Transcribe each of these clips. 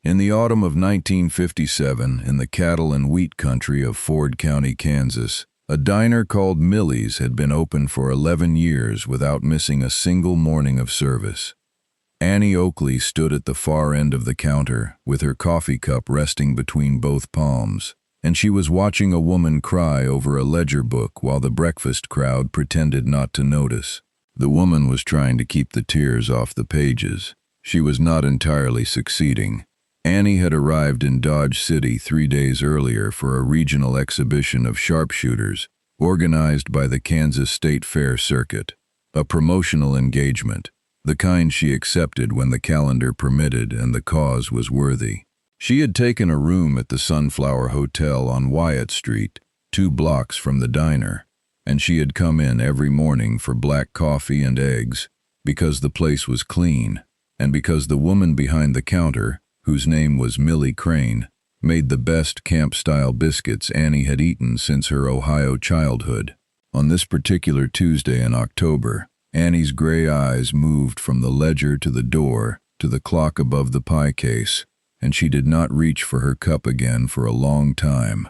In the autumn of 1957, in the cattle and wheat country of Ford County, Kansas, a diner called Millie's had been open for 11 years without missing a single morning of service. Annie Oakley stood at the far end of the counter, with her coffee cup resting between both palms, and she was watching a woman cry over a ledger book while the breakfast crowd pretended not to notice. The woman was trying to keep the tears off the pages. She was not entirely succeeding. Annie had arrived in Dodge City 3 days earlier for a regional exhibition of sharpshooters organized by the Kansas State Fair Circuit, a promotional engagement, the kind she accepted when the calendar permitted and the cause was worthy. She had taken a room at the Sunflower Hotel on Wyatt Street, 2 blocks from the diner, and she had come in every morning for black coffee and eggs because the place was clean and because the woman behind the counter, whose name was Millie Crane, made the best camp-style biscuits Annie had eaten since her Ohio childhood. On this particular Tuesday in October, Annie's gray eyes moved from the ledger to the door to the clock above the pie case, and she did not reach for her cup again for a long time.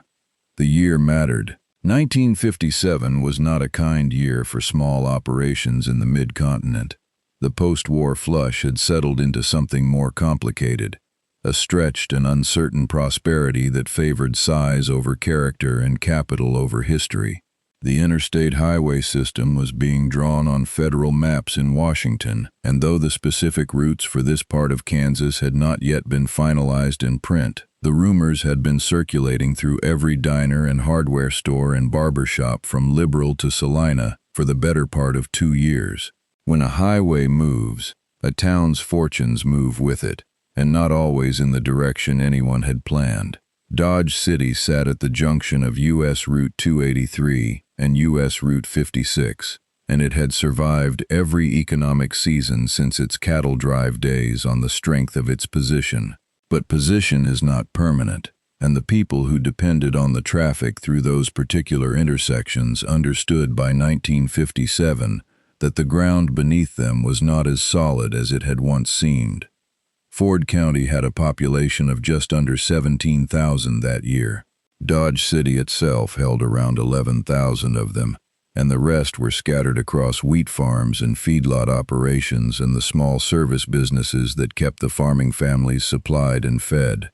The year mattered. 1957 was not a kind year for small operations in the mid-continent. The post-war flush had settled into something more complicated, a stretched and uncertain prosperity that favored size over character and capital over history. The interstate highway system was being drawn on federal maps in Washington, and though the specific routes for this part of Kansas had not yet been finalized in print, the rumors had been circulating through every diner and hardware store and barber shop from Liberal to Salina for the better part of 2 years. When a highway moves, a town's fortunes move with it, and not always in the direction anyone had planned. Dodge City sat at the junction of U.S. Route 283 and U.S. Route 56, and it had survived every economic season since its cattle drive days on the strength of its position. But position is not permanent, and the people who depended on the traffic through those particular intersections understood by 1957 that the ground beneath them was not as solid as it had once seemed. Ford County had a population of just under 17,000 that year. Dodge City itself held around 11,000 of them, and the rest were scattered across wheat farms and feedlot operations and the small service businesses that kept the farming families supplied and fed.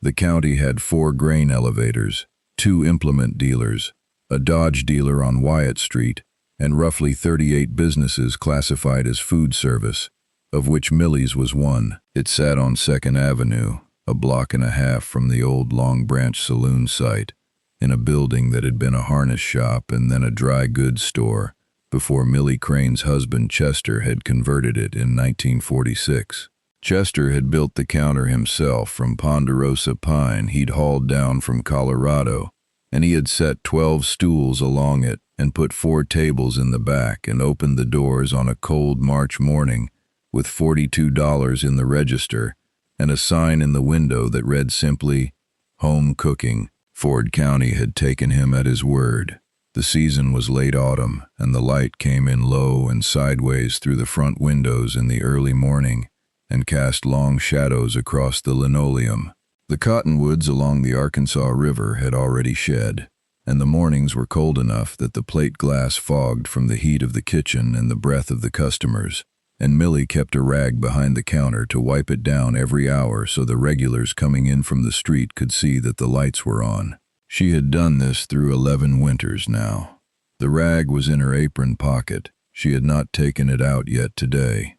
The county had 4 grain elevators, 2 implement dealers, a Dodge dealer on Wyatt Street, and roughly 38 businesses classified as food service, of which Millie's was one. It sat on 2nd Avenue, a block and a half from the old Long Branch Saloon site, in a building that had been a harness shop and then a dry goods store, before Millie Crane's husband Chester had converted it in 1946. Chester had built the counter himself from ponderosa pine he'd hauled down from Colorado, and he had set 12 stools along it and put 4 tables in the back and opened the doors on a cold March morning with $42 in the register and a sign in the window that read simply, "Home Cooking." Ford County had taken him at his word. The season was late autumn, and the light came in low and sideways through the front windows in the early morning and cast long shadows across the linoleum. The cottonwoods along the Arkansas River had already shed, and the mornings were cold enough that the plate glass fogged from the heat of the kitchen and the breath of the customers, and Millie kept a rag behind the counter to wipe it down every hour so the regulars coming in from the street could see that the lights were on. She had done this through 11 winters now. The rag was in her apron pocket. She had not taken it out yet today.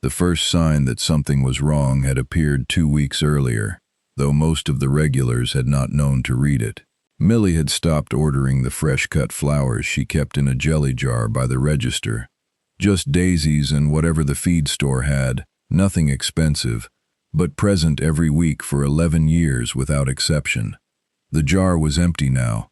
The first sign that something was wrong had appeared 2 weeks earlier, though most of the regulars had not known to read it. Millie had stopped ordering the fresh-cut flowers she kept in a jelly jar by the register. Just daisies and whatever the feed store had, nothing expensive, but present every week for 11 years without exception. The jar was empty now.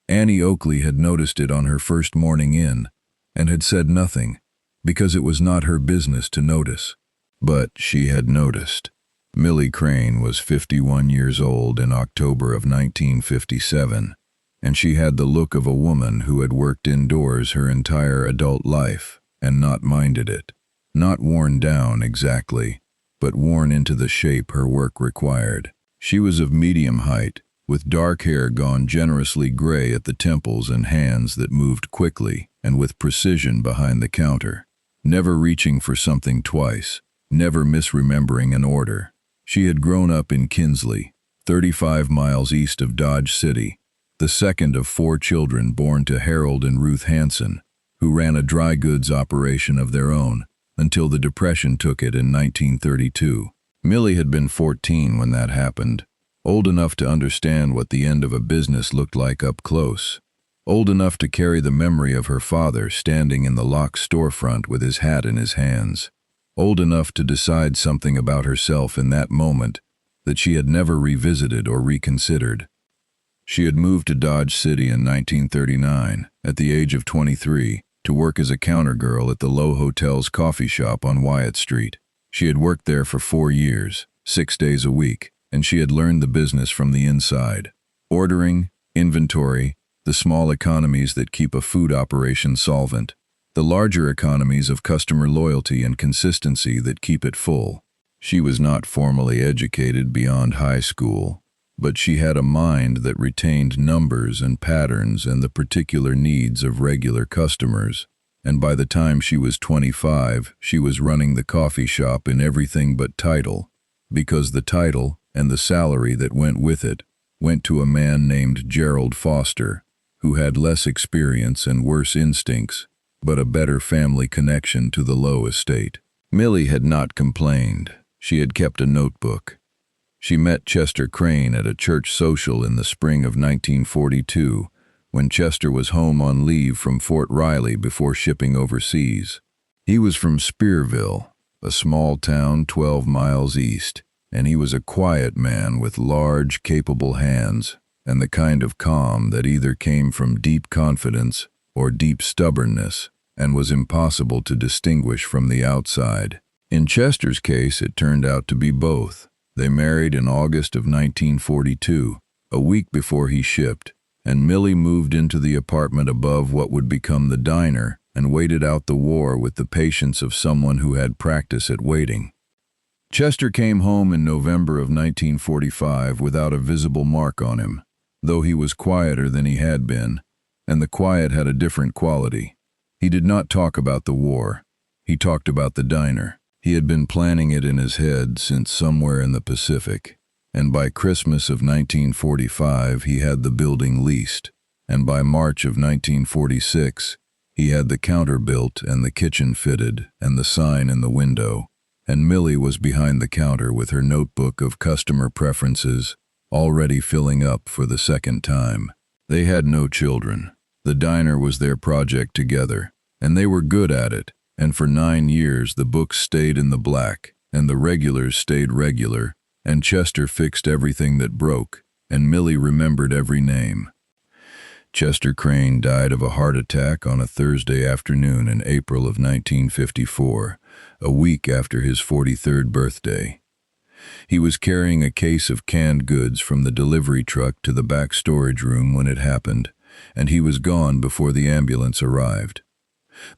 Annie Oakley had noticed it on her first morning in, and had said nothing, because it was not her business to notice. But she had noticed. Millie Crane was 51 years old in October of 1957, and she had the look of a woman who had worked indoors her entire adult life and not minded it. Not worn down exactly, but worn into the shape her work required. She was of medium height, with dark hair gone generously gray at the temples and hands that moved quickly and with precision behind the counter, never reaching for something twice, never misremembering an order. She had grown up in Kinsley, 35 miles east of Dodge City, the second of 4 children born to Harold and Ruth Hansen, who ran a dry goods operation of their own until the Depression took it in 1932. Millie had been 14 when that happened, old enough to understand what the end of a business looked like up close, old enough to carry the memory of her father standing in the locked storefront with his hat in his hands, old enough to decide something about herself in that moment that she had never revisited or reconsidered. She had moved to Dodge City in 1939, at the age of 23, to work as a counter girl at the Low Hotel's coffee shop on Wyatt Street. She had worked there for 4 years, 6 days a week, and she had learned the business from the inside. Ordering, inventory, the small economies that keep a food operation solvent, the larger economies of customer loyalty and consistency that keep it full. She was not formally educated beyond high school, but she had a mind that retained numbers and patterns and the particular needs of regular customers, and by the time she was 25, she was running the coffee shop in everything but title, because the title and the salary that went with it went to a man named Gerald Foster, who had less experience and worse instincts, but a better family connection to the Low estate. Millie had not complained. She had kept a notebook. She met Chester Crane at a church social in the spring of 1942, when Chester was home on leave from Fort Riley before shipping overseas. He was from Spearville, a small town 12 miles east, and he was a quiet man with large, capable hands, and the kind of calm that either came from deep confidence or deep stubbornness, and was impossible to distinguish from the outside. In Chester's case, it turned out to be both. They married in August of 1942, a week before he shipped, and Millie moved into the apartment above what would become the diner and waited out the war with the patience of someone who had practice at waiting. Chester came home in November of 1945 without a visible mark on him, though he was quieter than he had been, and the quiet had a different quality. He did not talk about the war. He talked about the diner. He had been planning it in his head since somewhere in the Pacific, and by Christmas of 1945 he had the building leased, and by March of 1946 he had the counter built and the kitchen fitted and the sign in the window, and Millie was behind the counter with her notebook of customer preferences, already filling up for the second time. They had no children. The diner was their project together, and they were good at it, and for 9 years the books stayed in the black, and the regulars stayed regular, and Chester fixed everything that broke, and Millie remembered every name. Chester Crane died of a heart attack on a Thursday afternoon in April of 1954, a week after his 43rd birthday. He was carrying a case of canned goods from the delivery truck to the back storage room when it happened, and he was gone before the ambulance arrived.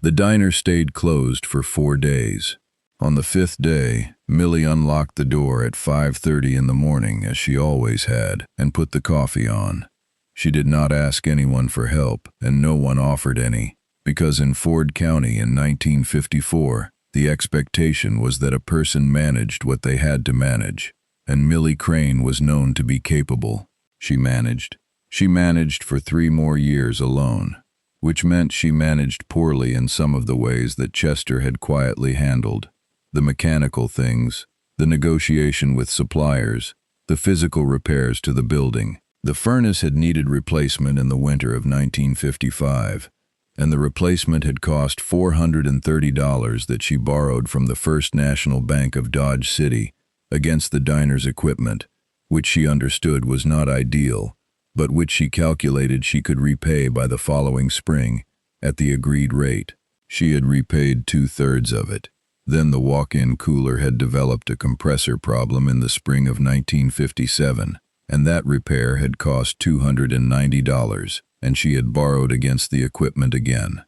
The diner stayed closed for 4 days. On the 5th day, Millie unlocked the door at 5:30 in the morning, as she always had, and put the coffee on. She did not ask anyone for help, and no one offered any, because in Ford County in 1954, the expectation was that a person managed what they had to manage, and Millie Crane was known to be capable. She managed. She managed for 3 more years alone, which meant she managed poorly in some of the ways that Chester had quietly handled. The mechanical things, the negotiation with suppliers, the physical repairs to the building. The furnace had needed replacement in the winter of 1955, and the replacement had cost $430 that she borrowed from the First National Bank of Dodge City against the diner's equipment, which she understood was not ideal, but which she calculated she could repay by the following spring at the agreed rate. She had repaid 2/3 of it. Then the walk-in cooler had developed a compressor problem in the spring of 1957, and that repair had cost $290, and she had borrowed against the equipment again.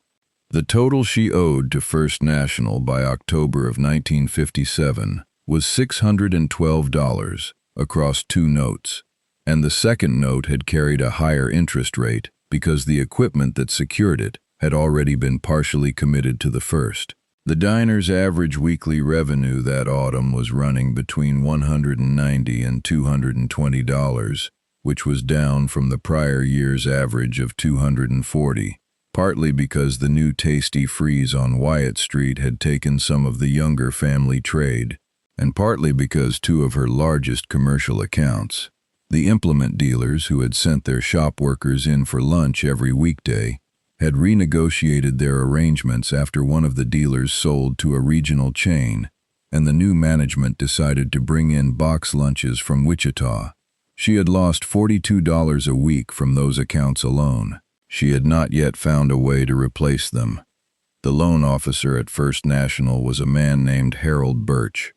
The total she owed to First National by October of 1957 was $612 across 2 notes, and the second note had carried a higher interest rate because the equipment that secured it had already been partially committed to the first. The diner's average weekly revenue that autumn was running between $190 and $220, which was down from the prior year's average of $240, partly because the new Tasty Freeze on Wyatt Street had taken some of the younger family trade, and partly because 2 of her largest commercial accounts, the implement dealers who had sent their shop workers in for lunch every weekday, had renegotiated their arrangements after one of the dealers sold to a regional chain, and the new management decided to bring in box lunches from Wichita. She had lost $42 a week from those accounts alone. She had not yet found a way to replace them. The loan officer at First National was a man named Harold Birch.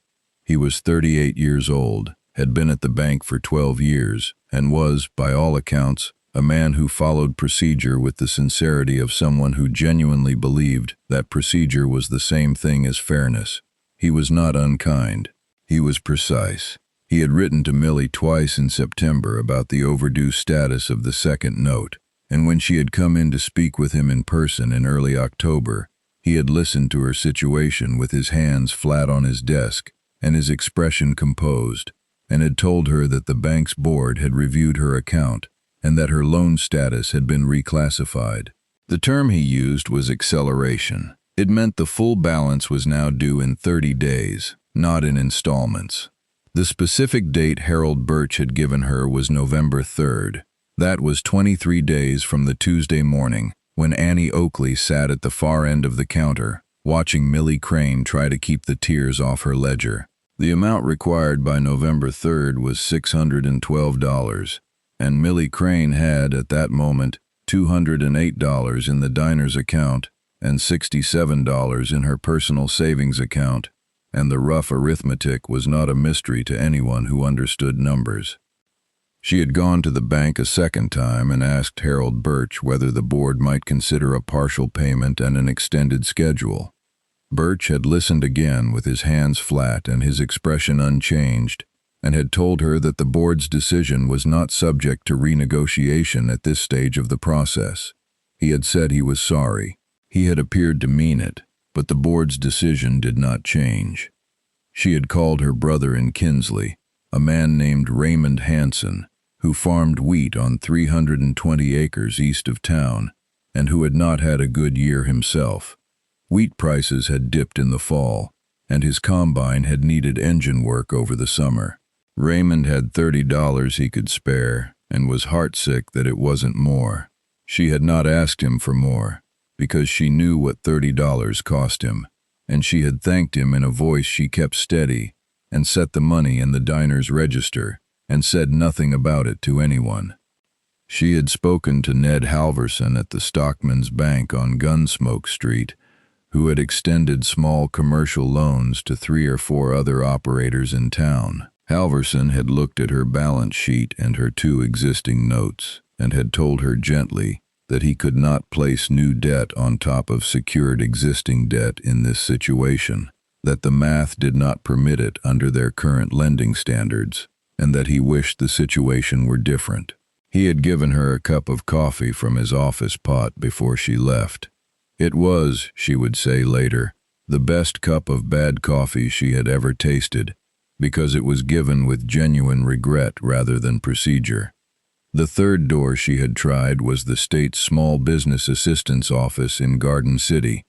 He was 38 years old, had been at the bank for 12 years, and was, by all accounts, a man who followed procedure with the sincerity of someone who genuinely believed that procedure was the same thing as fairness. He was not unkind. He was precise. He had written to Millie twice in September about the overdue status of the second note, and when she had come in to speak with him in person in early October, he had listened to her situation with his hands flat on his desk and his expression composed, and had told her that the bank's board had reviewed her account and that her loan status had been reclassified. The term he used was acceleration. It meant the full balance was now due in 30 days, not in installments. The specific date Harold Birch had given her was November 3rd. That was 23 days from the Tuesday morning when Annie Oakley sat at the far end of the counter, watching Millie Crane try to keep the tears off her ledger. The amount required by November 3rd was $612, and Millie Crane had, at that moment, $208 in the diner's account and $67 in her personal savings account, and the rough arithmetic was not a mystery to anyone who understood numbers. She had gone to the bank a second time and asked Harold Birch whether the board might consider a partial payment and an extended schedule. Birch had listened again with his hands flat and his expression unchanged, and had told her that the board's decision was not subject to renegotiation at this stage of the process. He had said he was sorry. He had appeared to mean it, but the board's decision did not change. She had called her brother in Kinsley, a man named Raymond Hanson, who farmed wheat on 320 acres east of town, and who had not had a good year himself. Wheat prices had dipped in the fall, and his combine had needed engine work over the summer. Raymond had $30 he could spare, and was heartsick that it wasn't more. She had not asked him for more, because she knew what $30 cost him, and she had thanked him in a voice she kept steady, and set the money in the diner's register, and said nothing about it to anyone. She had spoken to Ned Halverson at the Stockman's Bank on Gunsmoke Street, who had extended small commercial loans to 3 or 4 other operators in town. Halverson had looked at her balance sheet and her 2 existing notes, and had told her gently that he could not place new debt on top of secured existing debt in this situation, that the math did not permit it under their current lending standards, and that he wished the situation were different. He had given her a cup of coffee from his office pot before she left. It was, she would say later, the best cup of bad coffee she had ever tasted, because it was given with genuine regret rather than procedure. The third door she had tried was the state's Small Business Assistance Office in Garden City,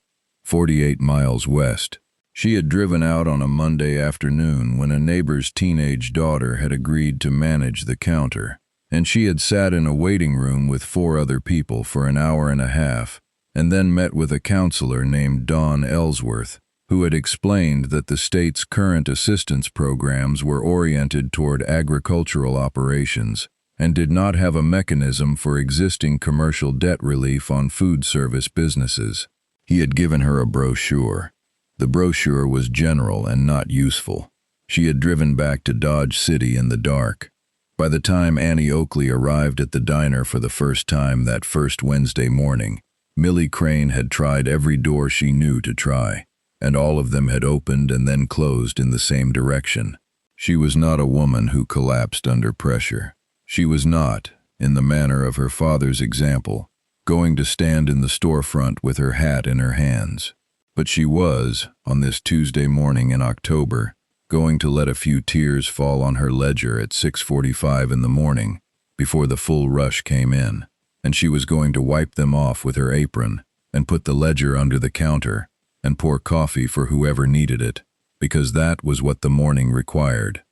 48 miles west. She had driven out on a Monday afternoon when a neighbor's teenage daughter had agreed to manage the counter, and she had sat in a waiting room with 4 other people for an hour and a half, and then met with a counselor named Dawn Ellsworth, who had explained that the state's current assistance programs were oriented toward agricultural operations and did not have a mechanism for existing commercial debt relief on food service businesses. He had given her a brochure. The brochure was general and not useful. She had driven back to Dodge City in the dark. By the time Annie Oakley arrived at the diner for the first time that first Wednesday morning, Millie Crane had tried every door she knew to try. and all of them had opened and then closed in the same direction. She was not a woman who collapsed under pressure. She was not, in the manner of her father's example, going to stand in the storefront with her hat in her hands. But she was, on this Tuesday morning in October, going to let a few tears fall on her ledger at 6:45 in the morning, before the full rush came in, and she was going to wipe them off with her apron and put the ledger under the counter and pour coffee for whoever needed it, because that was what the morning required.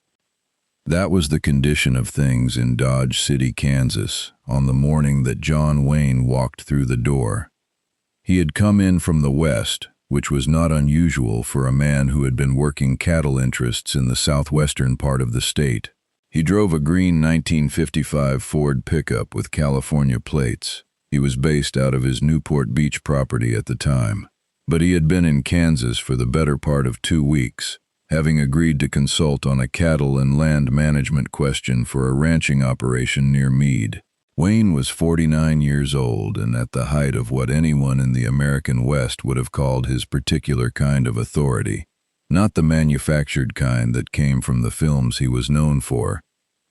That was the condition of things in Dodge City, Kansas, on the morning that John Wayne walked through the door. He had come in from the west, which was not unusual for a man who had been working cattle interests in the southwestern part of the state. He drove a green 1955 Ford pickup with California plates. He was based out of his Newport Beach property at the time, but he had been in Kansas for the better part of 2 weeks, having agreed to consult on a cattle and land management question for a ranching operation near Meade. Wayne was 49 years old and at the height of what anyone in the American West would have called his particular kind of authority. Not the manufactured kind that came from the films he was known for,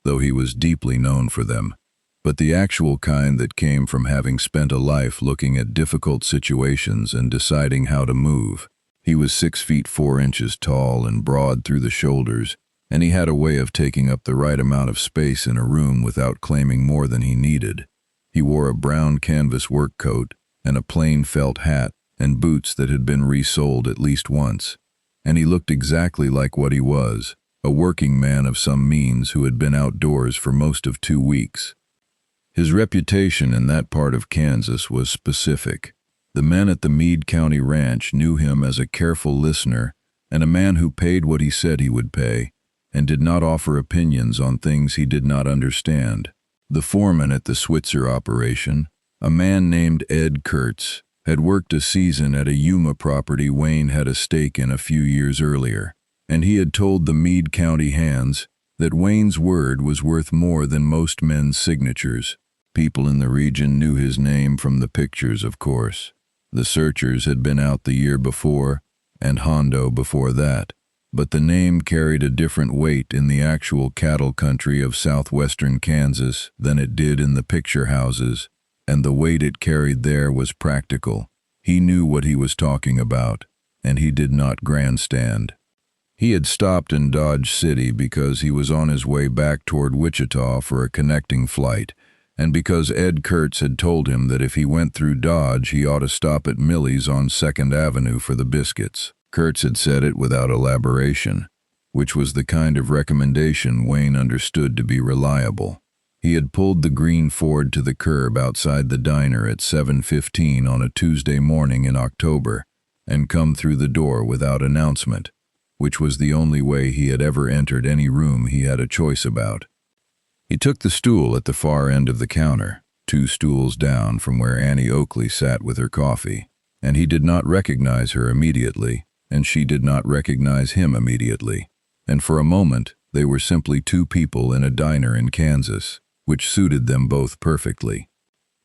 though he was deeply known for them, but the actual kind that came from having spent a life looking at difficult situations and deciding how to move. He was 6 feet 4 inches tall and broad through the shoulders, and he had a way of taking up the right amount of space in a room without claiming more than he needed. He wore a brown canvas work coat and a plain felt hat and boots that had been resoled at least once, and he looked exactly like what he was, a working man of some means who had been outdoors for most of 2 weeks. His reputation in that part of Kansas was specific. The men at the Meade County Ranch knew him as a careful listener and a man who paid what he said he would pay, and did not offer opinions on things he did not understand. The foreman at the Switzer operation, a man named Ed Kurtz, had worked a season at a Yuma property Wayne had a stake in a few years earlier, and he had told the Meade County hands that Wayne's word was worth more than most men's signatures. People in the region knew his name from the pictures, of course. The Searchers had been out the year before, and Hondo before that, but the name carried a different weight in the actual cattle country of southwestern Kansas than it did in the picture houses, and the weight it carried there was practical. He knew what he was talking about, and he did not grandstand. He had stopped in Dodge City because he was on his way back toward Wichita for a connecting flight, and because Ed Kurtz had told him that if he went through Dodge he ought to stop at Millie's on 2nd Avenue for the biscuits. Kurtz had said it without elaboration, which was the kind of recommendation Wayne understood to be reliable. He had pulled the green Ford to the curb outside the diner at 7:15 on a Tuesday morning in October and come through the door without announcement, which was the only way he had ever entered any room he had a choice about. He took the stool at the far end of the counter, 2 stools down from where Annie Oakley sat with her coffee, and he did not recognize her immediately, and she did not recognize him immediately, and for a moment they were simply 2 people in a diner in Kansas, which suited them both perfectly.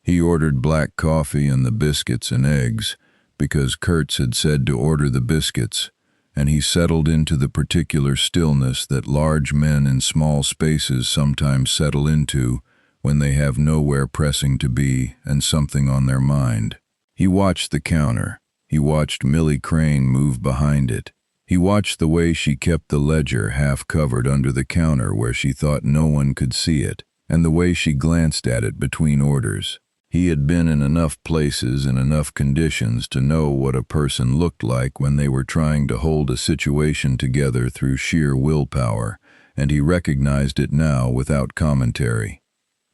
He ordered black coffee and the biscuits and eggs, because Kurtz had said to order the biscuits, and he settled into the particular stillness that large men in small spaces sometimes settle into when they have nowhere pressing to be and something on their mind. He watched the counter. He watched Millie Crane move behind it. He watched the way she kept the ledger half covered under the counter where she thought no one could see it, and the way she glanced at it between orders. He had been in enough places and enough conditions to know what a person looked like when they were trying to hold a situation together through sheer willpower, and he recognized it now without commentary.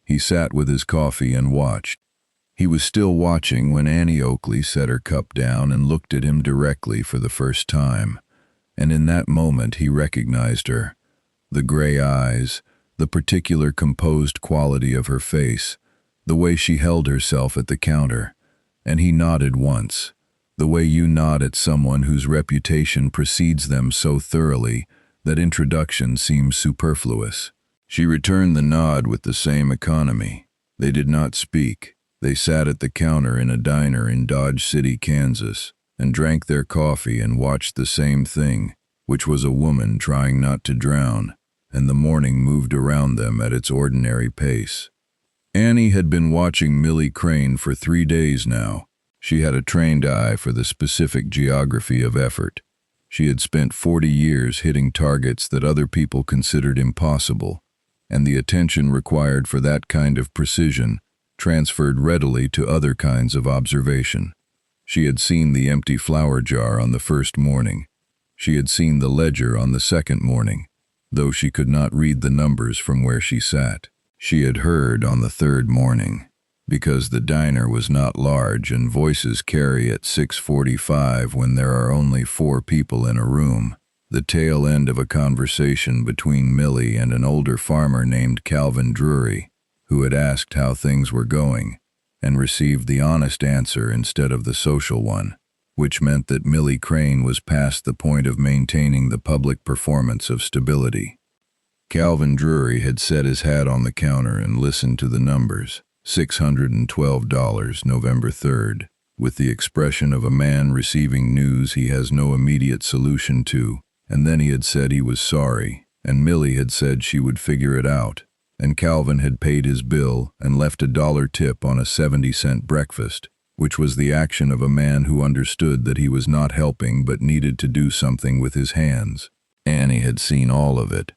He sat with his coffee and watched. He was still watching when Annie Oakley set her cup down and looked at him directly for the first time, and in that moment he recognized her. The gray eyes, the particular composed quality of her face, the way she held herself at the counter, and he nodded once, the way you nod at someone whose reputation precedes them so thoroughly that introduction seems superfluous. She returned the nod with the same economy. They did not speak. They sat at the counter in a diner in Dodge City, Kansas, and drank their coffee and watched the same thing, which was a woman trying not to drown, and the morning moved around them at its ordinary pace. Annie had been watching Millie Crane for 3 days now. She had a trained eye for the specific geography of effort. She had spent 40 years hitting targets that other people considered impossible, and the attention required for that kind of precision transferred readily to other kinds of observation. She had seen the empty flour jar on the first morning. She had seen the ledger on the second morning, though she could not read the numbers from where she sat. She had heard on the third morning, because the diner was not large and voices carry at 6:45 when there are only 4 people in a room, the tail end of a conversation between Millie and an older farmer named Calvin Drury, who had asked how things were going, and received the honest answer instead of the social one, which meant that Millie Crane was past the point of maintaining the public performance of stability. Calvin Drury had set his hat on the counter and listened to the numbers. $612, November 3rd, with the expression of a man receiving news he has no immediate solution to, and then he had said he was sorry, and Millie had said she would figure it out, and Calvin had paid his bill and left a $1 tip on a 70-cent breakfast, which was the action of a man who understood that he was not helping but needed to do something with his hands. Annie had seen all of it.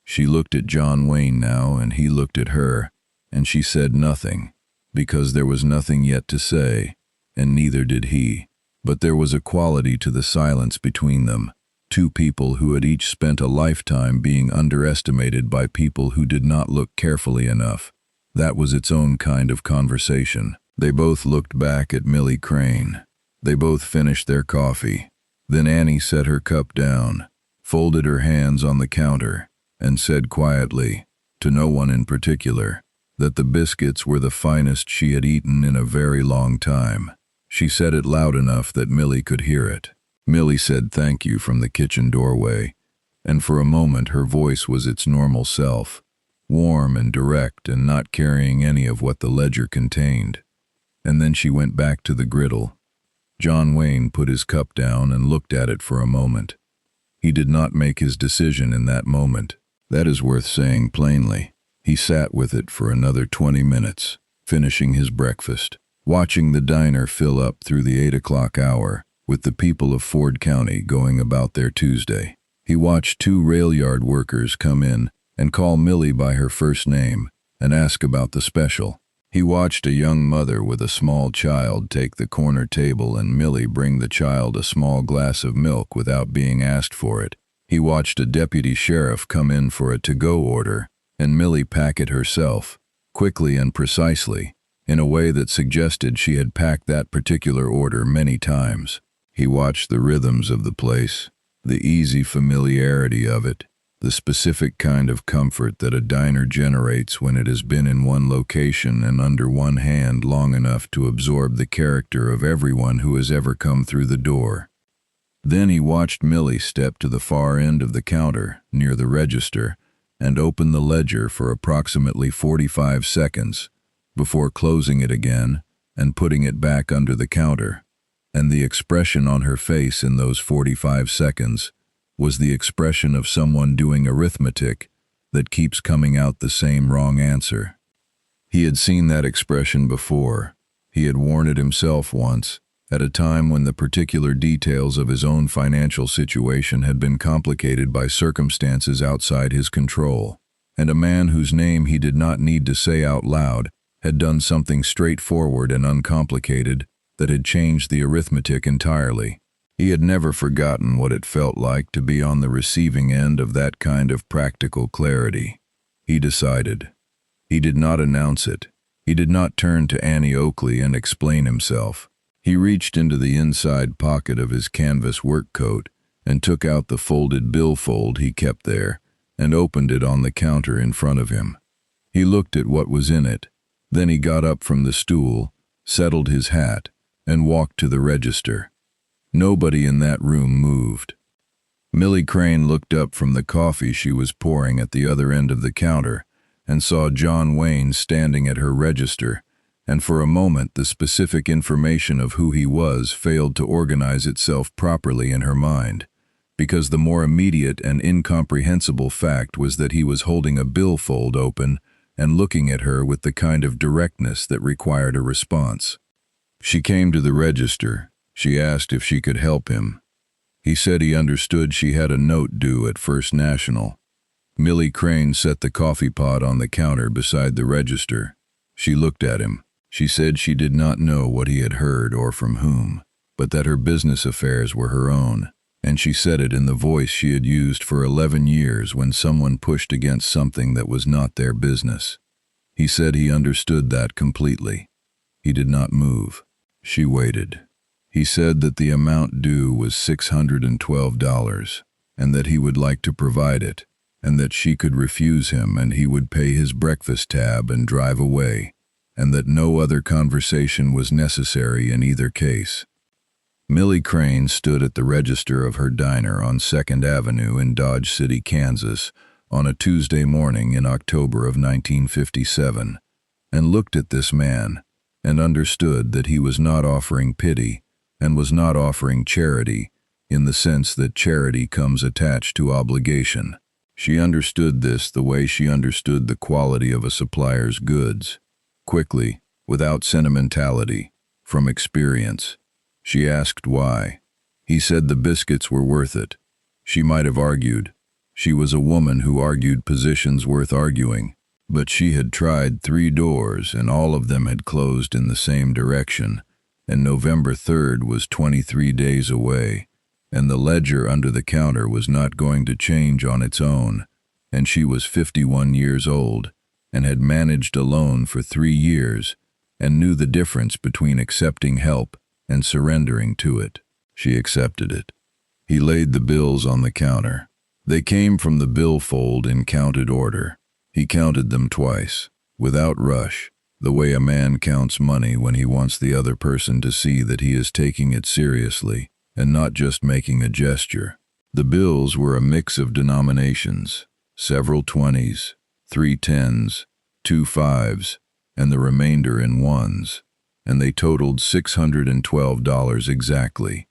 She looked at John Wayne now, and he looked at her, and she said nothing, because there was nothing yet to say, and neither did he. But there was a quality to the silence between them, 2 people who had each spent a lifetime being underestimated by people who did not look carefully enough. That was its own kind of conversation. They both looked back at Millie Crane. They both finished their coffee. Then Annie set her cup down, folded her hands on the counter, and said quietly, to no one in particular, that the biscuits were the finest she had eaten in a very long time. She said it loud enough that Millie could hear it. Millie said thank you from the kitchen doorway, and for a moment her voice was its normal self, warm and direct and not carrying any of what the ledger contained. And then she went back to the griddle. John Wayne put his cup down and looked at it for a moment. He did not make his decision in that moment. That is worth saying plainly. He sat with it for another 20 minutes, finishing his breakfast, watching the diner fill up through the 8 o'clock hour, with the people of Ford County going about their Tuesday. He watched 2 rail yard workers come in and call Millie by her first name and ask about the special. He watched a young mother with a small child take the corner table and Millie bring the child a small glass of milk without being asked for it. He watched a deputy sheriff come in for a to-go order, and Millie pack it herself, quickly and precisely, in a way that suggested she had packed that particular order many times. He watched the rhythms of the place, the easy familiarity of it, the specific kind of comfort that a diner generates when it has been in one location and under one hand long enough to absorb the character of everyone who has ever come through the door. Then he watched Millie step to the far end of the counter, near the register, and open the ledger for approximately 45 seconds, before closing it again and putting it back under the counter. And the expression on her face in those 45 seconds was the expression of someone doing arithmetic that keeps coming out the same wrong answer. He had seen that expression before. He had worn it himself once, at a time when the particular details of his own financial situation had been complicated by circumstances outside his control, and a man whose name he did not need to say out loud had done something straightforward and uncomplicated that had changed the arithmetic entirely. He had never forgotten what it felt like to be on the receiving end of that kind of practical clarity. He decided. He did not announce it. He did not turn to Annie Oakley and explain himself. He reached into the inside pocket of his canvas work coat and took out the folded billfold he kept there and opened it on the counter in front of him. He looked at what was in it. Then he got up from the stool, settled his hat, and walked to the register. Nobody in that room moved. Millie Crane looked up from the coffee she was pouring at the other end of the counter and saw John Wayne standing at her register and for a moment the specific information of who he was failed to organize itself properly in her mind, because the more immediate and incomprehensible fact was that he was holding a billfold open and looking at her with the kind of directness that required a response. She came to the register. She asked if she could help him. He said he understood she had a note due at First National. Millie Crane set the coffee pot on the counter beside the register. She looked at him. She said she did not know what he had heard or from whom, but that her business affairs were her own, and she said it in the voice she had used for 11 years when someone pushed against something that was not their business. He said he understood that completely. He did not move. She waited. He said that the amount due was $612, and that he would like to provide it, and that she could refuse him and he would pay his breakfast tab and drive away, and that no other conversation was necessary in either case. Millie Crane stood at the register of her diner on 2nd Avenue in Dodge City, Kansas, on a Tuesday morning in October of 1957, and looked at this man, and understood that he was not offering pity and was not offering charity in the sense that charity comes attached to obligation. She understood this the way she understood the quality of a supplier's goods. Quickly, without sentimentality, from experience. She asked why. He said the biscuits were worth it. She might have argued. She was a woman who argued positions worth arguing, but she had tried 3 doors and all of them had closed in the same direction, and November 3rd was 23 days away, and the ledger under the counter was not going to change on its own, and she was 51 years old, and had managed alone for 3 years, and knew the difference between accepting help and surrendering to it. She accepted it. He laid the bills on the counter. They came from the billfold in counted order. He counted them twice, without rush, the way a man counts money when he wants the other person to see that he is taking it seriously and not just making a gesture. The bills were a mix of denominations, several 20s, 3 10s, 2 5s, and the remainder in 1s, and they totaled $612 exactly.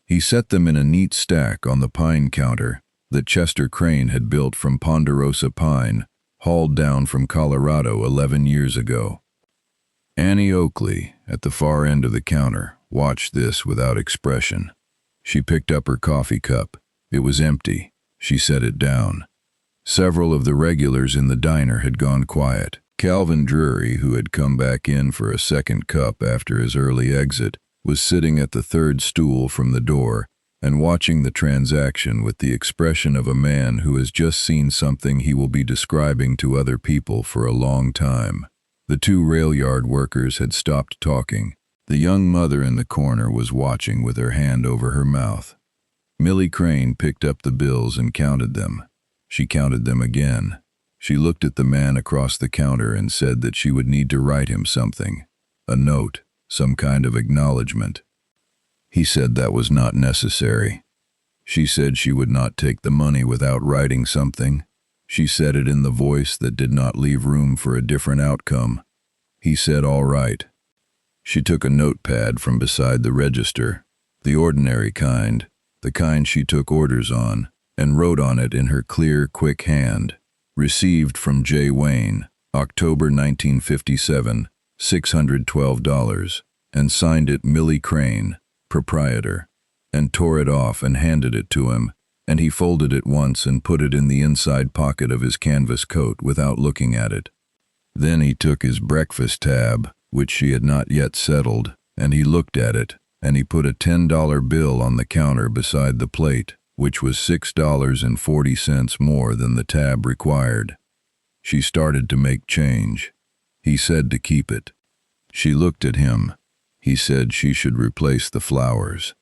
He set them in a neat stack on the pine counter that Chester Crane had built from ponderosa pine, hauled down from Colorado 11 years ago. Annie Oakley, at the far end of the counter, watched this without expression. She picked up her coffee cup. It was empty. She set it down. Several of the regulars in the diner had gone quiet. Calvin Drury, who had come back in for a second cup after his early exit, was sitting at the 3rd stool from the door and watching the transaction with the expression of a man who has just seen something he will be describing to other people for a long time. The 2 rail yard workers had stopped talking. The young mother in the corner was watching with her hand over her mouth. Millie Crane picked up the bills and counted them. She counted them again. She looked at the man across the counter and said that she would need to write him something, a note, some kind of acknowledgement. He said that was not necessary. She said she would not take the money without writing something. She said it in the voice that did not leave room for a different outcome. He said all right. She took a notepad from beside the register, the ordinary kind, the kind she took orders on, and wrote on it in her clear, quick hand, "Received from J. Wayne, October 1957, $612, and signed it Millie Crane, proprietor, and tore it off and handed it to him, and he folded it once and put it in the inside pocket of his canvas coat without looking at it. Then he took his breakfast tab, which she had not yet settled, and he looked at it, and he put a $10 bill on the counter beside the plate, which was $6.40 more than the tab required. She started to make change. He said to keep it. She looked at him. He said she should replace the flowers.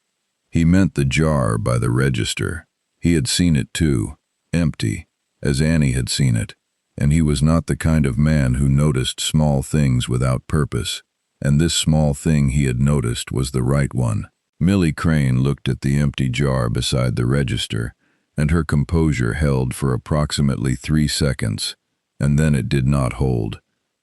He meant the jar by the register. He had seen it too, empty, as Annie had seen it, and he was not the kind of man who noticed small things without purpose, and this small thing he had noticed was the right one. Millie Crane looked at the empty jar beside the register, and her composure held for approximately 3 seconds, and then it did not hold.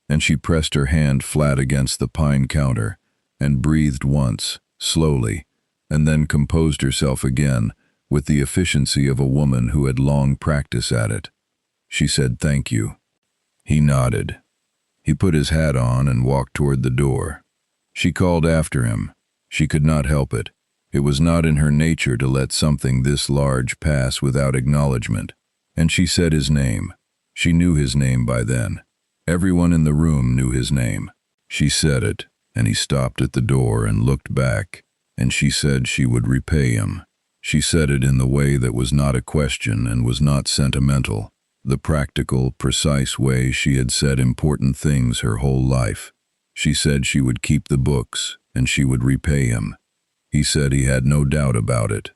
and she pressed her hand flat against the pine counter and breathed once, slowly, and then composed herself again with the efficiency of a woman who had long practice at it. She said, "Thank you." He nodded. He put his hat on and walked toward the door. She called after him. She could not help it. It was not in her nature to let something this large pass without acknowledgement. And she said his name. She knew his name by then. Everyone in the room knew his name. She said it, and he stopped at the door and looked back, and she said she would repay him. She said it in the way that was not a question and was not sentimental, the practical, precise way she had said important things her whole life. She said she would keep the books, and she would repay him. He said he had no doubt about it.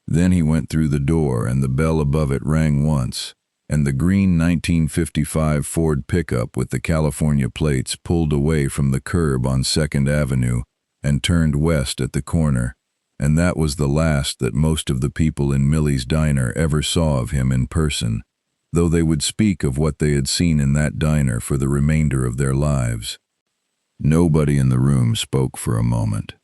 Then he went through the door, and the bell above it rang once, and the green 1955 Ford pickup with the California plates pulled away from the curb on 2nd Avenue and turned west at the corner, and that was the last that most of the people in Millie's diner ever saw of him in person, though they would speak of what they had seen in that diner for the remainder of their lives. Nobody in the room spoke for a moment.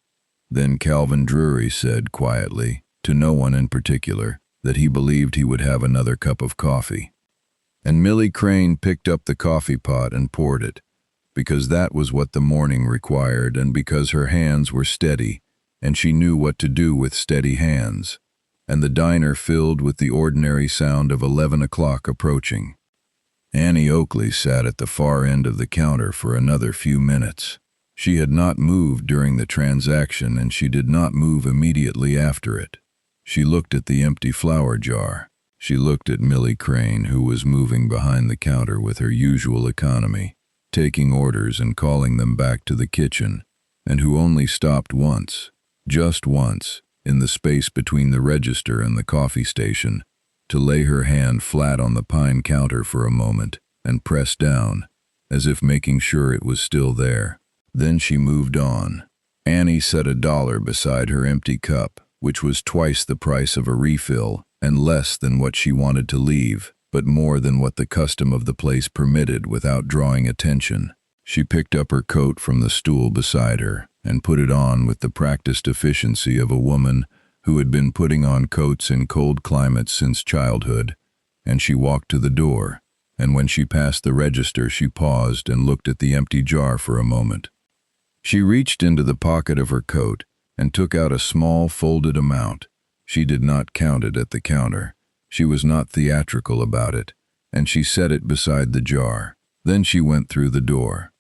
Then Calvin Drury said quietly, to no one in particular, that he believed he would have another cup of coffee. And Millie Crane picked up the coffee pot and poured it, because that was what the morning required and because her hands were steady, and she knew what to do with steady hands, and the diner filled with the ordinary sound of 11 o'clock approaching. Annie Oakley sat at the far end of the counter for another few minutes. She had not moved during the transaction, and she did not move immediately after it. She looked at the empty flour jar. She looked at Millie Crane, who was moving behind the counter with her usual economy, taking orders and calling them back to the kitchen, and who only stopped once, just once, in the space between the register and the coffee station, to lay her hand flat on the pine counter for a moment and press down, as if making sure it was still there. Then she moved on. Annie set $1 beside her empty cup, which was twice the price of a refill and less than what she wanted to leave, but more than what the custom of the place permitted without drawing attention. She picked up her coat from the stool beside her and put it on with the practiced efficiency of a woman who had been putting on coats in cold climates since childhood, and she walked to the door, and when she passed the register she paused and looked at the empty jar for a moment. She reached into the pocket of her coat and took out a small folded amount. She did not count it at the counter. She was not theatrical about it, and she set it beside the jar. Then she went through the door.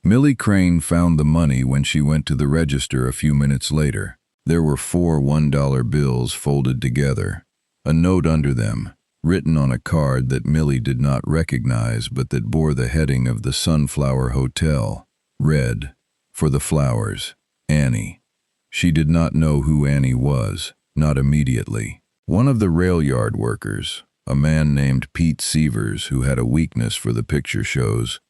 Millie Crane found the money when she went to the register a few minutes later. There were 4 $1 bills folded together, a note under them, written on a card that Millie did not recognize but that bore the heading of the Sunflower Hotel, read, "For the flowers, Annie." She did not know who Annie was, not immediately. One of the rail yard workers, a man named Pete Sievers who had a weakness for the picture shows,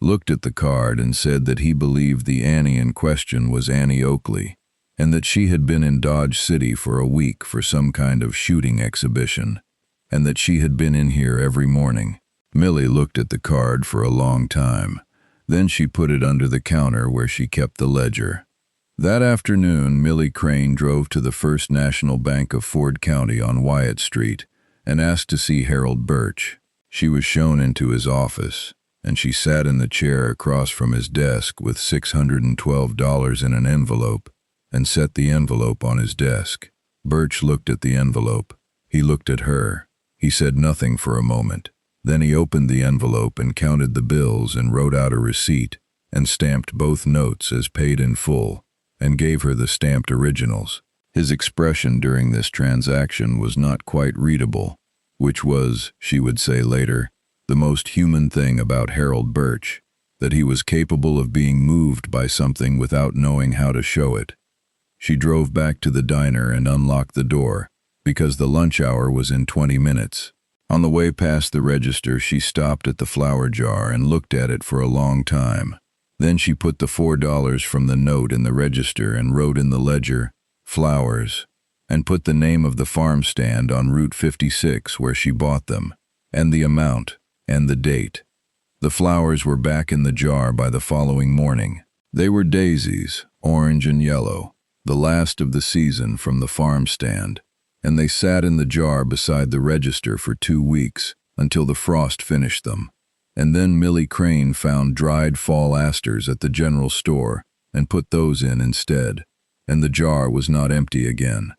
looked at the card and said that he believed the Annie in question was Annie Oakley, and that she had been in Dodge City for a week for some kind of shooting exhibition, and that she had been in here every morning. Millie looked at the card for a long time. Then she put it under the counter where she kept the ledger. That afternoon, Millie Crane drove to the First National Bank of Ford County on Wyatt Street and asked to see Harold Birch. She was shown into his office, and she sat in the chair across from his desk with $612 in an envelope and set the envelope on his desk. Birch looked at the envelope. He looked at her. He said nothing for a moment. Then he opened the envelope and counted the bills and wrote out a receipt and stamped both notes as paid in full and gave her the stamped originals. His expression during this transaction was not quite readable, which was, she would say later, the most human thing about Harold Birch, that he was capable of being moved by something without knowing how to show it. She drove back to the diner and unlocked the door, because the lunch hour was in 20 minutes. On the way past the register, she stopped at the flour jar and looked at it for a long time. Then she put the $4 from the note in the register and wrote in the ledger, "Flowers," and put the name of the farm stand on Route 56 where she bought them, and the amount, and the date. The flowers were back in the jar by the following morning. They were daisies, orange and yellow, the last of the season from the farm stand, and they sat in the jar beside the register for 2 weeks until the frost finished them. And then Millie Crane found dried fall asters at the general store and put those in instead, and the jar was not empty again.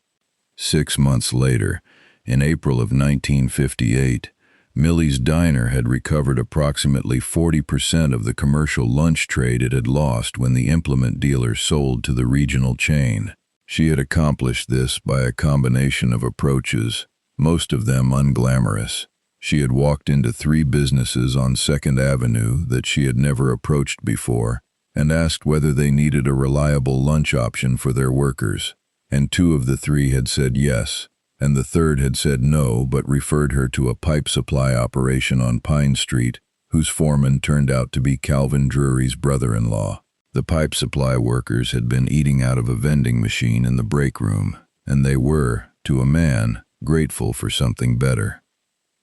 6 months later, in April of 1958, Millie's diner had recovered approximately 40% of the commercial lunch trade it had lost when the implement dealer sold to the regional chain. She had accomplished this by a combination of approaches, most of them unglamorous. She had walked into 3 businesses on 2nd Avenue that she had never approached before and asked whether they needed a reliable lunch option for their workers, and 2 of the 3 had said yes, and the 3rd had said no but referred her to a pipe supply operation on Pine Street, whose foreman turned out to be Calvin Drury's brother-in-law. The pipe supply workers had been eating out of a vending machine in the break room, and they were, to a man, grateful for something better.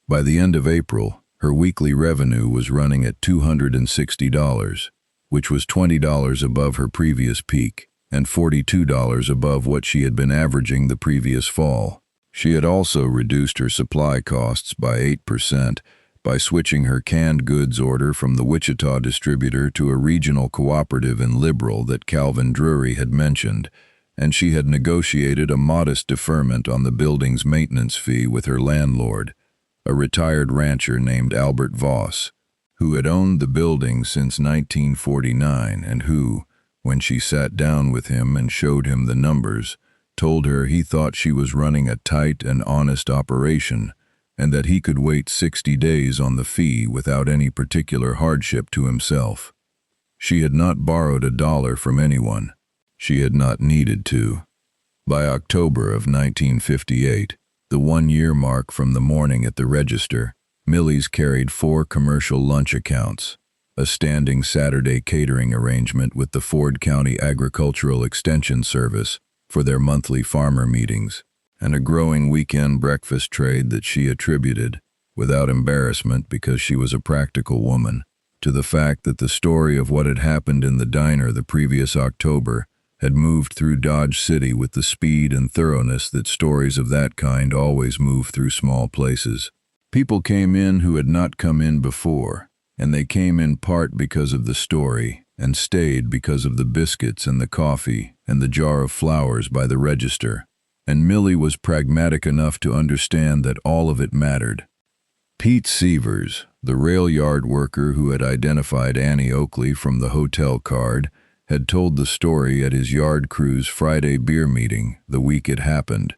By the end of April, her weekly revenue was running at $260, which was $20 above her previous peak, and $42 above what she had been averaging the previous fall. She had also reduced her supply costs by 8% by switching her canned goods order from the Wichita distributor to a regional cooperative in Liberal that Calvin Drury had mentioned, and she had negotiated a modest deferment on the building's maintenance fee with her landlord, a retired rancher named Albert Voss, who had owned the building since 1949 and who, when she sat down with him and showed him the numbers, told her he thought she was running a tight and honest operation and that he could wait 60 days on the fee without any particular hardship to himself. She had not borrowed a dollar from anyone. She had not needed to. By October of 1958, the 1-year mark from the morning at the register, Millie's carried 4 commercial lunch accounts, a standing Saturday catering arrangement with the Ford County Agricultural Extension Service for their monthly farmer meetings, and a growing weekend breakfast trade that she attributed, without embarrassment because she was a practical woman, to the fact that the story of what had happened in the diner the previous October had moved through Dodge City with the speed and thoroughness that stories of that kind always move through small places. People came in who had not come in before, and they came in part because of the story, and stayed because of the biscuits and the coffee and the jar of flowers by the register, and Millie was pragmatic enough to understand that all of it mattered. Pete Sievers, the rail yard worker who had identified Annie Oakley from the hotel card, had told the story at his yard crew's Friday beer meeting the week it happened,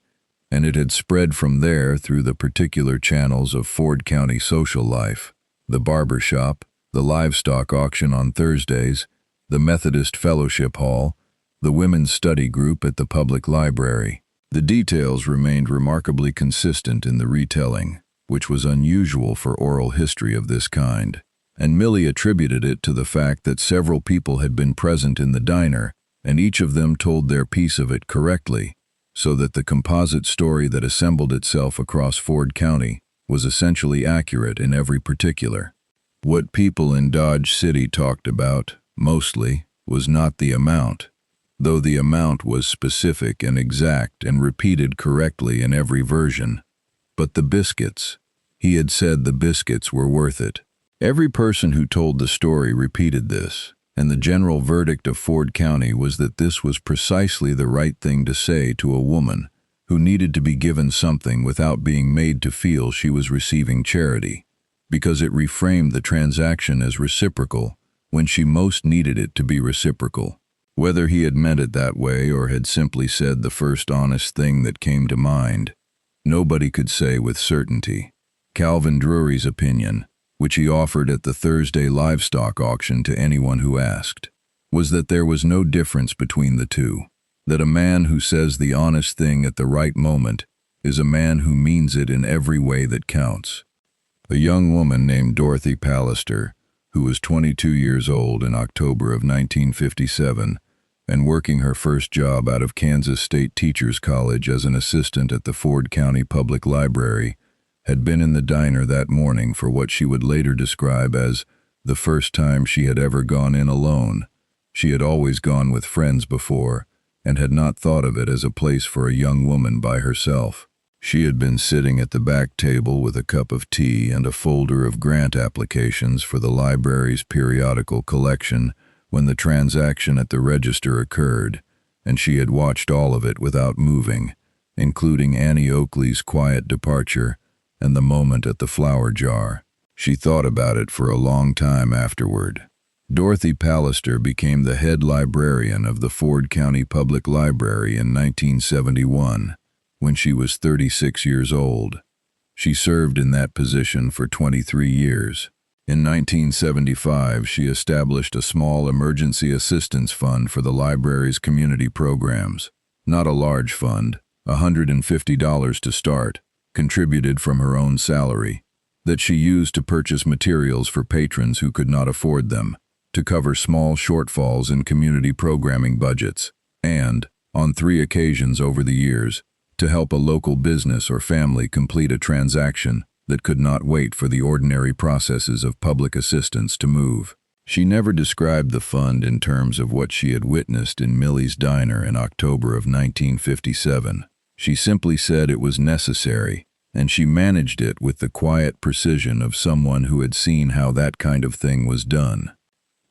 and it had spread from there through the particular channels of Ford County social life: the barber shop, the livestock auction on Thursdays, the Methodist Fellowship Hall, the women's study group at the public library. The details remained remarkably consistent in the retelling, which was unusual for oral history of this kind, and Millie attributed it to the fact that several people had been present in the diner, and each of them told their piece of it correctly, so that the composite story that assembled itself across Ford County was essentially accurate in every particular. What people in Dodge City talked about, mostly, was not the amount, though the amount was specific and exact and repeated correctly in every version, but the biscuits. He had said the biscuits were worth it. Every person who told the story repeated this, and the general verdict of Ford County was that this was precisely the right thing to say to a woman who needed to be given something without being made to feel she was receiving charity, because it reframed the transaction as reciprocal when she most needed it to be reciprocal. Whether he had meant it that way or had simply said the first honest thing that came to mind, nobody could say with certainty. Calvin Drury's opinion, which he offered at the Thursday livestock auction to anyone who asked, was that there was no difference between the two, that a man who says the honest thing at the right moment is a man who means it in every way that counts. A young woman named Dorothy Pallister, who was 22 years old in October of 1957 and working her first job out of Kansas State Teachers College as an assistant at the Ford County Public Library, had been in the diner that morning for what she would later describe as the first time she had ever gone in alone. She had always gone with friends before, and had not thought of it as a place for a young woman by herself. She had been sitting at the back table with a cup of tea and a folder of grant applications for the library's periodical collection when the transaction at the register occurred, and she had watched all of it without moving, including Annie Oakley's quiet departure and the moment at the flower jar. She thought about it for a long time afterward. Dorothy Pallister became the head librarian of the Ford County Public Library in 1971, when she was 36 years old. She served in that position for 23 years. In 1975, she established a small emergency assistance fund for the library's community programs. Not a large fund, $150 to start, contributed from her own salary, that she used to purchase materials for patrons who could not afford them, to cover small shortfalls in community programming budgets, and, on 3 occasions over the years, to help a local business or family complete a transaction that could not wait for the ordinary processes of public assistance to move. She never described the fund in terms of what she had witnessed in Millie's diner in October of 1957. She simply said it was necessary, and she managed it with the quiet precision of someone who had seen how that kind of thing was done.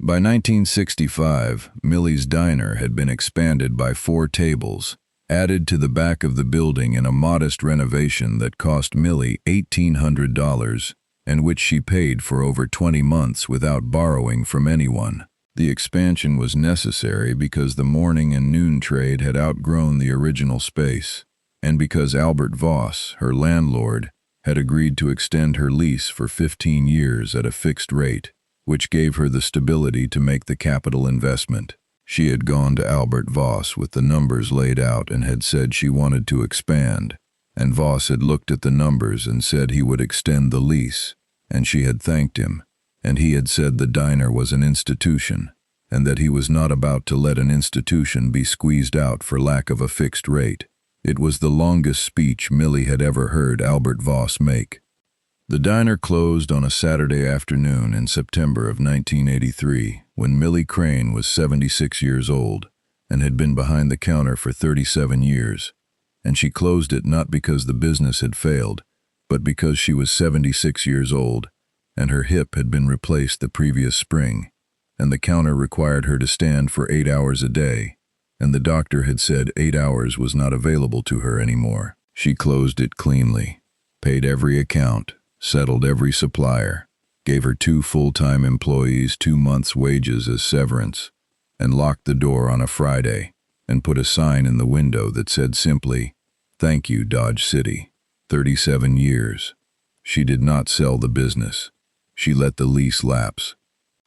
By 1965, Millie's diner had been expanded by 4 tables, added to the back of the building in a modest renovation that cost Millie $1,800, and which she paid for over 20 months without borrowing from anyone. The expansion was necessary because the morning and noon trade had outgrown the original space, and because Albert Voss, her landlord, had agreed to extend her lease for 15 years at a fixed rate, which gave her the stability to make the capital investment. She had gone to Albert Voss with the numbers laid out and had said she wanted to expand, and Voss had looked at the numbers and said he would extend the lease, and she had thanked him, and he had said the diner was an institution, and that he was not about to let an institution be squeezed out for lack of a fixed rate. It was the longest speech Millie had ever heard Albert Voss make. The diner closed on a Saturday afternoon in September of 1983, when Millie Crane was 76 years old and had been behind the counter for 37 years, and she closed it not because the business had failed, but because she was 76 years old and her hip had been replaced the previous spring, and the counter required her to stand for 8 hours a day, and the doctor had said 8 hours was not available to her anymore. She closed it cleanly, paid every account, settled every supplier, gave her 2 full-time employees 2 months' wages as severance, and locked the door on a Friday, and put a sign in the window that said simply, "Thank you, Dodge City." 37 years. She did not sell the business. She let the lease lapse.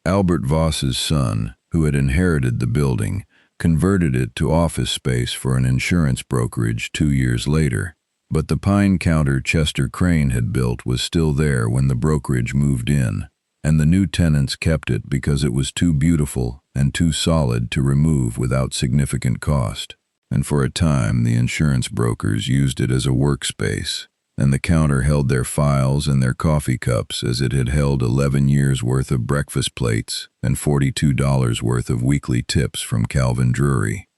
Albert Voss's son, who had inherited the building, converted it to office space for an insurance brokerage 2 years later. But the pine counter Chester Crane had built was still there when the brokerage moved in, and the new tenants kept it because it was too beautiful and too solid to remove without significant cost. And for a time, the insurance brokers used it as a workspace, and the counter held their files and their coffee cups as it had held 11 years' worth of breakfast plates and $42 worth of weekly tips from Calvin Drury.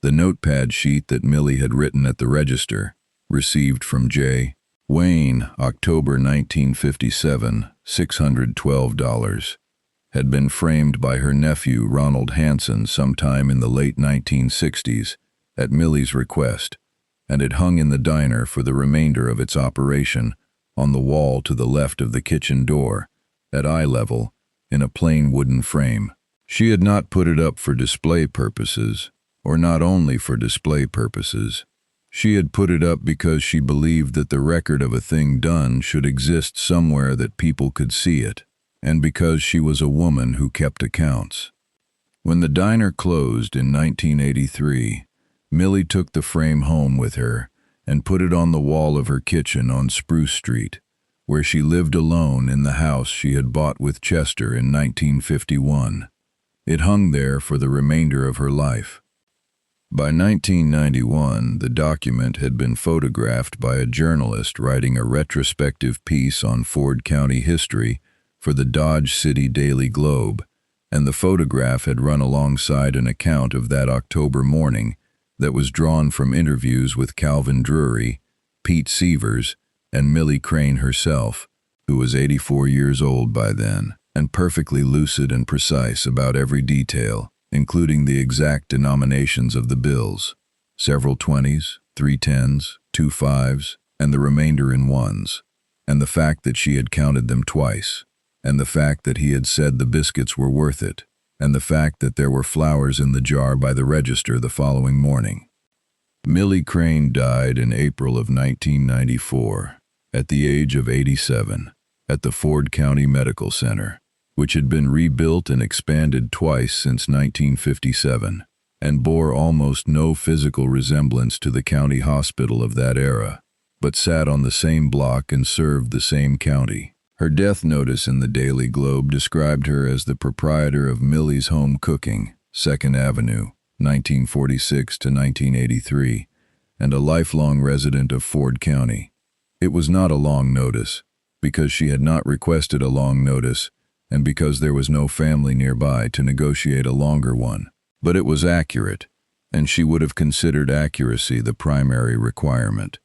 The notepad sheet that Millie had written at the register, received from J. Wayne, October 1957, $612, had been framed by her nephew Ronald Hanson sometime in the late 1960s at Millie's request, and it hung in the diner for the remainder of its operation on the wall to the left of the kitchen door, at eye level, in a plain wooden frame. She had not put it up for display purposes, or not only for display purposes. She had put it up because she believed that the record of a thing done should exist somewhere that people could see it, and because she was a woman who kept accounts. When the diner closed in 1983, Millie took the frame home with her and put it on the wall of her kitchen on Spruce Street, where she lived alone in the house she had bought with Chester in 1951. It hung there for the remainder of her life. By 1991, the document had been photographed by a journalist writing a retrospective piece on Ford County history for the Dodge City Daily Globe, and the photograph had run alongside an account of that October morning that was drawn from interviews with Calvin Drury, Pete Severs, and Millie Crane herself, who was 84 years old by then, and perfectly lucid and precise about every detail, including the exact denominations of the bills, several 20s, 3 10s, 2 5s, and the remainder in 1s, and the fact that she had counted them twice, and the fact that he had said the biscuits were worth it, and the fact that there were flowers in the jar by the register the following morning. Millie Crane died in April of 1994, at the age of 87, at the Ford County Medical Center, which had been rebuilt and expanded twice since 1957, and bore almost no physical resemblance to the county hospital of that era, but sat on the same block and served the same county. Her death notice in the Daily Globe described her as the proprietor of Millie's Home Cooking, 2nd Avenue, 1946 to 1983, and a lifelong resident of Ford County. It was not a long notice, because she had not requested a long notice, and because there was no family nearby to negotiate a longer one. But it was accurate, and she would have considered accuracy the primary requirement.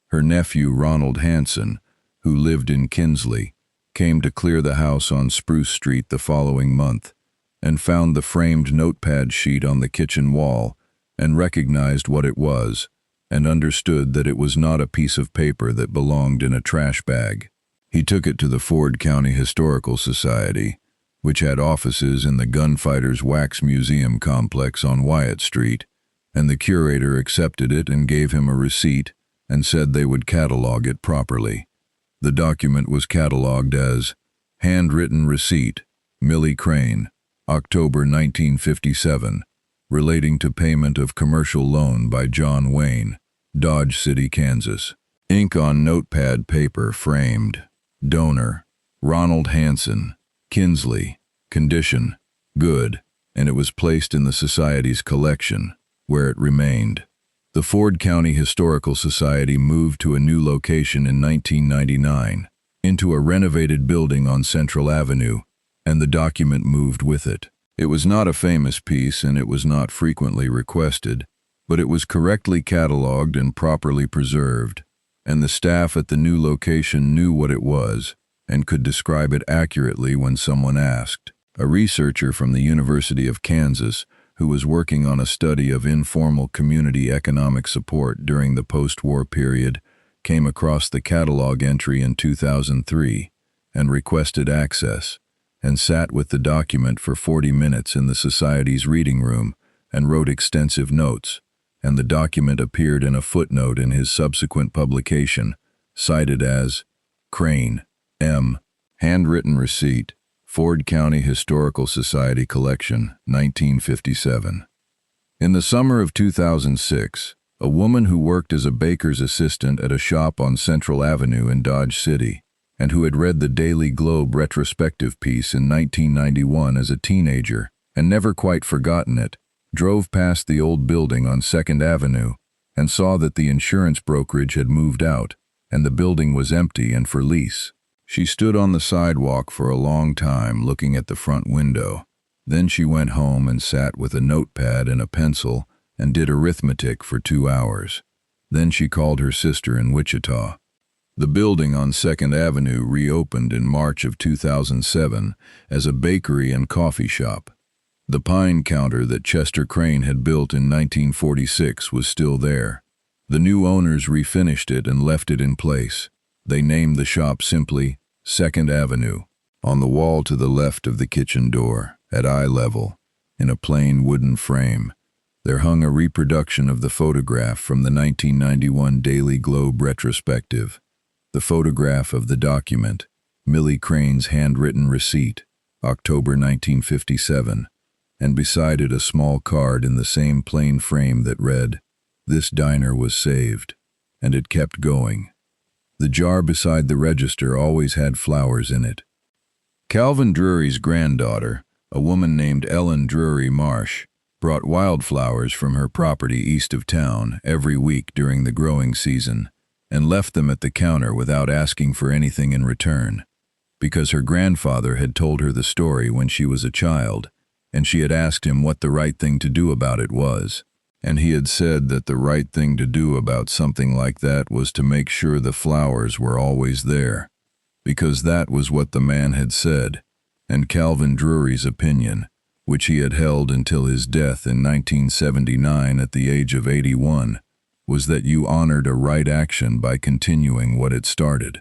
Her nephew, Ronald Hanson, who lived in Kinsley, came to clear the house on Spruce Street the following month, and found the framed notepad sheet on the kitchen wall, and recognized what it was, and understood that it was not a piece of paper that belonged in a trash bag. He took it to the Ford County Historical Society, which had offices in the Gunfighters Wax Museum complex on Wyatt Street, and the curator accepted it and gave him a receipt and said they would catalog it properly. The document was cataloged as Handwritten Receipt, Millie Crane, October 1957, relating to payment of commercial loan by John Wayne, Dodge City, Kansas. Ink on notepad paper framed. Donor, Ronald Hanson, Kinsley. Condition, good, and it was placed in the Society's collection, where it remained. The Ford County Historical Society moved to a new location in 1999, into a renovated building on Central Avenue, and the document moved with it. It was not a famous piece and it was not frequently requested, but it was correctly cataloged and properly preserved, and the staff at the new location knew what it was and could describe it accurately when someone asked. A researcher from the University of Kansas, who was working on a study of informal community economic support during the post-war period, came across the catalog entry in 2003 and requested access, and sat with the document for 40 minutes in the Society's reading room and wrote extensive notes, and the document appeared in a footnote in his subsequent publication, cited as Crane, M. Handwritten Receipt, Ford County Historical Society Collection, 1957. In the summer of 2006, a woman who worked as a baker's assistant at a shop on Central Avenue in Dodge City, and who had read the Daily Globe retrospective piece in 1991 as a teenager and never quite forgotten it, drove past the old building on 2nd Avenue and saw that the insurance brokerage had moved out and the building was empty and for lease. She stood on the sidewalk for a long time looking at the front window. Then she went home and sat with a notepad and a pencil and did arithmetic for 2 hours. Then she called her sister in Wichita. The building on 2nd Avenue reopened in March of 2007 as a bakery and coffee shop. The pine counter that Chester Crane had built in 1946 was still there. The new owners refinished it and left it in place. They named the shop simply 2nd Avenue. On the wall to the left of the kitchen door, at eye level, in a plain wooden frame, there hung a reproduction of the photograph from the 1991 Daily Globe retrospective. The photograph of the document, Millie Crane's handwritten receipt, October 1957, and beside it a small card in the same plain frame that read, "This diner was saved," and it kept going. The jar beside the register always had flowers in it. Calvin Drury's granddaughter, a woman named Ellen Drury Marsh, brought wildflowers from her property east of town every week during the growing season and left them at the counter without asking for anything in return. because her grandfather had told her the story when she was a child, and she had asked him what the right thing to do about it was. And he had said that the right thing to do about something like that was to make sure the flowers were always there, because that was what the man had said, and Calvin Drury's opinion, which he had held until his death in 1979 at the age of 81, was that you honored a right action by continuing what it started.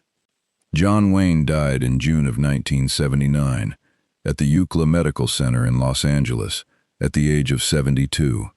John Wayne died in June of 1979 at the UCLA Medical Center in Los Angeles at the age of 72.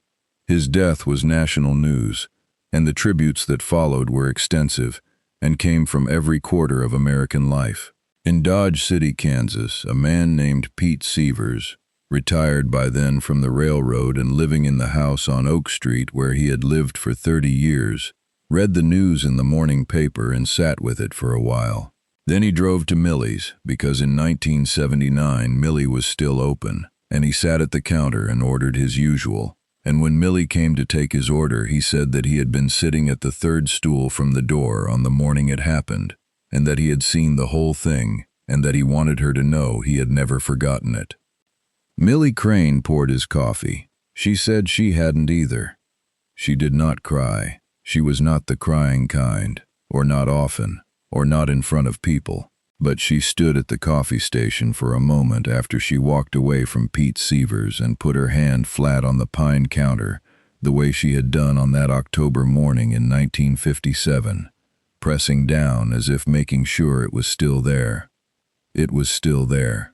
His death was national news, and the tributes that followed were extensive and came from every quarter of American life. In Dodge City, Kansas, a man named Pete Sievers, retired by then from the railroad and living in the house on Oak Street where he had lived for 30 years, read the news in the morning paper and sat with it for a while. Then he drove to Millie's, because in 1979 Millie was still open, and he sat at the counter and ordered his usual. And when Millie came to take his order, he said that he had been sitting at the third stool from the door on the morning it happened, and that he had seen the whole thing, and that he wanted her to know he had never forgotten it. Millie Crane poured his coffee. She said she hadn't either. She did not cry. She was not the crying kind, or not often, or not in front of people. But she stood at the coffee station for a moment after she walked away from Pete Sievers and put her hand flat on the pine counter, the way she had done on that October morning in 1957, pressing down as if making sure it was still there. It was still there.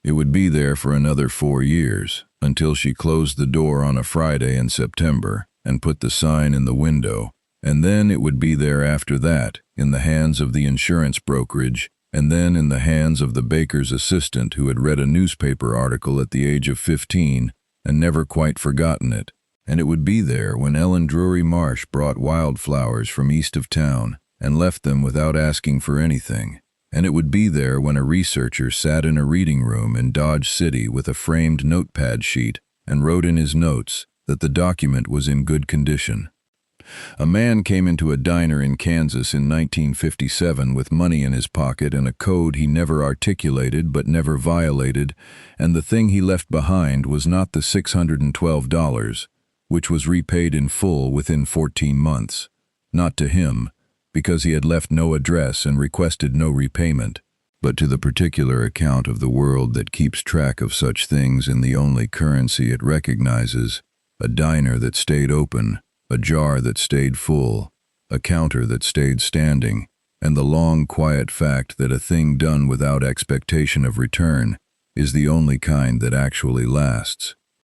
It would be there for another 4 years, until she closed the door on a Friday in September and put the sign in the window, and then it would be there after that, in the hands of the insurance brokerage, and then in the hands of the baker's assistant who had read a newspaper article at the age of 15 and never quite forgotten it. And it would be there when Ellen Drury Marsh brought wildflowers from east of town and left them without asking for anything. And it would be there when a researcher sat in a reading room in Dodge City with a framed notepad sheet and wrote in his notes that the document was in good condition. A man came into a diner in Kansas in 1957 with money in his pocket and a code he never articulated but never violated, and the thing he left behind was not the $612, which was repaid in full within 14 months. Not to him, because he had left no address and requested no repayment, but to the particular account of the world that keeps track of such things in the only currency it recognizes: a diner that stayed open, a jar that stayed full, a counter that stayed standing, and the long, quiet fact that a thing done without expectation of return is the only kind that actually lasts.